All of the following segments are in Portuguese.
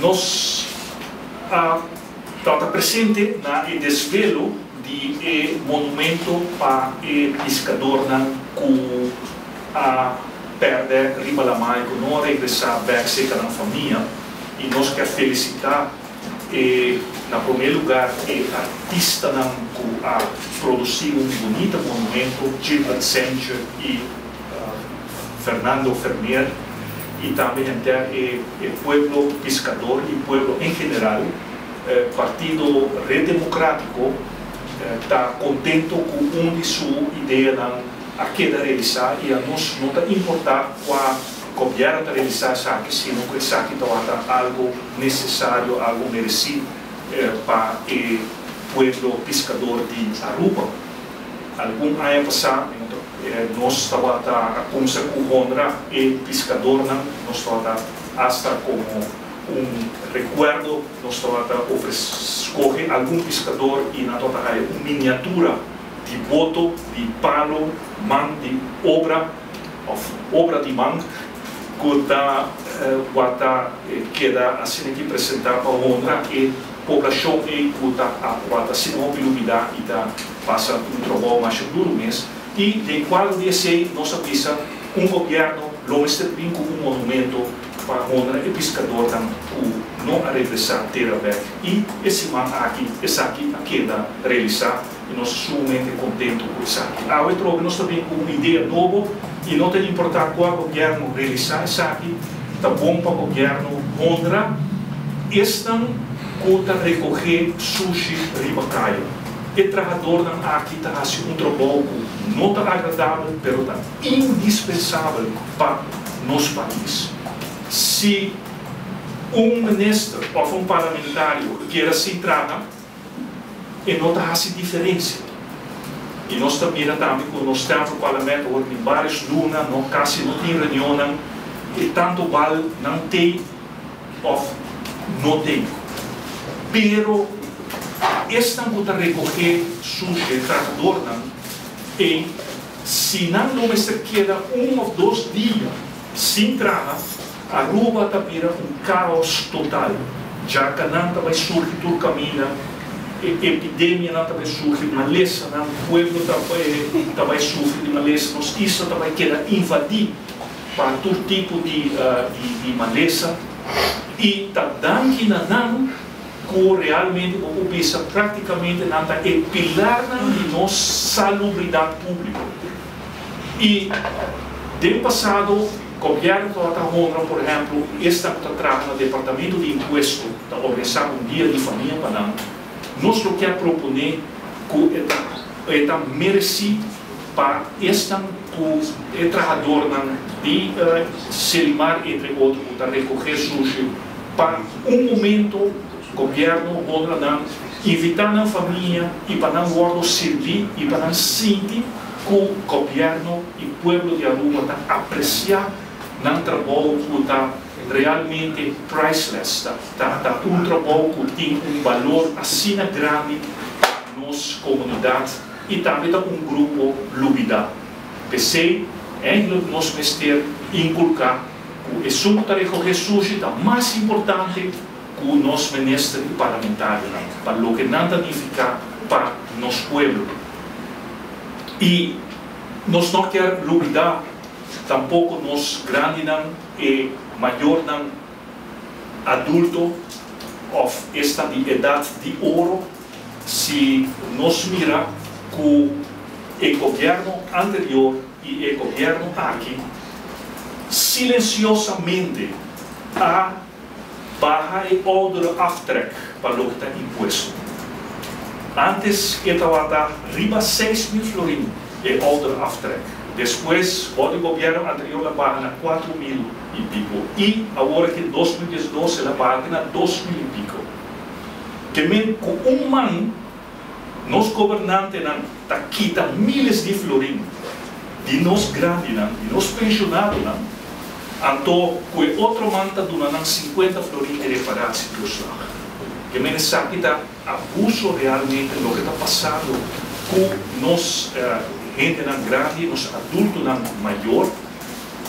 nós estamos presente na desvelo de monumento para o pescador que perde riba da mãe, que não regressar bem seca na família, e nós queremos felicitar na primeiro lugar o artista que produziu bonito monumento, Gilbert Sencher e Fernando Fermier, e também o povo pescador e o povo em geral. Partido Redemocrático está contente com de sua ideia a queda realizar, e a nós não está importar qual governo realizar isso, sino que isso aqui está algo necessário, algo merecido para o povo pescador de Aruba. Algum ano passado, nós estávamos a começar com honra e pescador, nós estávamos hasta como recuerdo, nós estávamos a escolher algum pescador e nós estávamos a uma miniatura de boto, de palo, man, de obra de man, que queda assim aqui apresentar para honra e população que está sem mobilidade e passa trabalho mais duro mesmo. E de qual dia nós avisa governo longe de com monumento para honra e pescador que não regressar a terra velha. E esse man aqui, a queda realizar, e nós somos sumamente contentes com isso aqui. Nós também com uma ideia nova, e não tem importar qual governo realizar isso aqui, está bom para o governo honra, estão contra recolher sushi ribacaio. O trabalhador aqui está fazendo trabalho não está agradável, mas está indispensável para nosso país. Se ministro ou parlamentário queira se entrar, e não está fazendo diferença. E nós também quando nós estamos no parlamento, em várias lunas, quase não tem reunião, e tanto vale não tem, ou não tem. Pero esta muda recolher sushi trabalhador e se não se queda ou 2 dias sem trabalhar, a Aruba também caos total. Já que não vai surgir todo caminho, epidemia não vai surgir, maleza, o povo vai surgir de maleza, isso vai quedar invadir para todo tipo de maleza, e está dando que realmente o pensa praticamente nada é pilar de nossa salubridade pública. E do passado, o governo está honra, por exemplo, está trabalhando no departamento de imposto, está organizando um dia de família para nós. Nós queremos proponer que está merecido para este trabalhador de Selimar, entre outros, para recolher sushi, para momento governo honra invitar a família e para não guardar servir e para não sentir que o governo e o povo de Aruba está apreciar um trabalho que está realmente priceless, está trabalho que tem valor assim grande para nossa comunidade e também grupo lubida. Pensei em nós mestre inculcar que o assunto da recolher sushi é mais importante que o nosso ministro parlamentar, para o que não significa para nosso povo. E nós não queremos olvidar tampouco nós grandes e maior adulto ou esta de idade de ouro, se nós mirar que o governo anterior e o governo aqui silenciosamente barra e outra aftrek para o que está imposto. Antes estava riba 6.000 florins e outra aftrek. Depois, o governo anterior barra na 4.000 e pico. E agora que 2012 ela barra na 2.000 e pico. Que mesmo com man, nós governantes está quitando milhares de florins de nós grandes, de nós pensionados. Então, que outro man está dando 50 florins de reparar-se para os lados. Que me sabe que está abuso realmente do que está passando com nós, gente grande, nós adultos maior,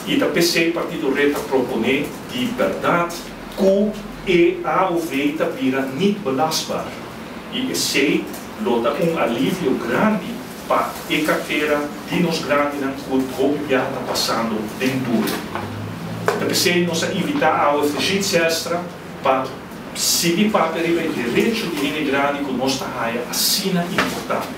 e da PC Partido Reta proponer de verdade que e a oveita vira niet belastbar. E esse lota alívio grande para a carteira de nós grandes que o já está passando dentro. Então, nós evitar a eficiência extra para se de papel e direito de grande que nós está assim importante.